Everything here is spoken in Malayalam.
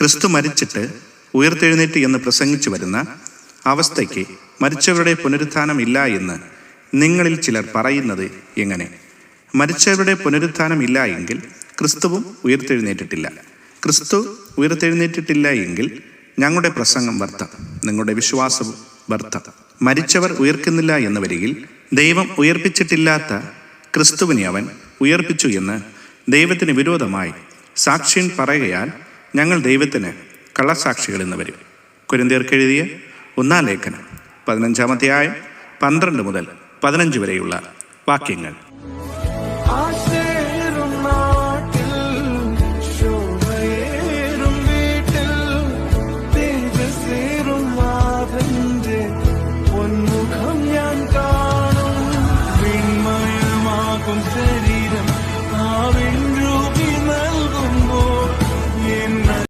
ക്രിസ്തു മരിച്ചിട്ട് ഉയർത്തെഴുന്നേറ്റ് എന്ന് പ്രസംഗിച്ചു വരുന്ന അവസ്ഥയ്ക്ക് മരിച്ചവരുടെ പുനരുത്ഥാനം ഇല്ല എന്ന് നിങ്ങളിൽ ചിലർ പറയുന്നത് എങ്ങനെ? മരിച്ചവരുടെ പുനരുത്ഥാനം ഇല്ല എങ്കിൽ ക്രിസ്തുവും ഉയർത്തെഴുന്നേറ്റിട്ടില്ല. ക്രിസ്തു ഉയർത്തെഴുന്നേറ്റിട്ടില്ല എങ്കിൽ ഞങ്ങളുടെ പ്രസംഗം വ്യർത്ഥം, നിങ്ങളുടെ വിശ്വാസവും വ്യർത്ഥം. മരിച്ചവർ ഉയർക്കുന്നില്ല എന്ന് വരികിൽ ദൈവം ഉയർപ്പിച്ചിട്ടില്ലാത്ത ക്രിസ്തുവിനെ അവൻ ഉയർപ്പിച്ചു എന്ന് ദൈവത്തിന് വിരോധമായി സാക്ഷ്യം പറയുകയാൽ ഞങ്ങൾ ദൈവത്തിന് കള്ളസാക്ഷികൾ എന്ന് വരും. കൊരിന്ത്യർക്ക് എഴുതിയ 1-ാം ലേഖനം 15-ാം അധ്യായം 12 മുതൽ 15 വരെയുള്ള വാക്യങ്ങൾ.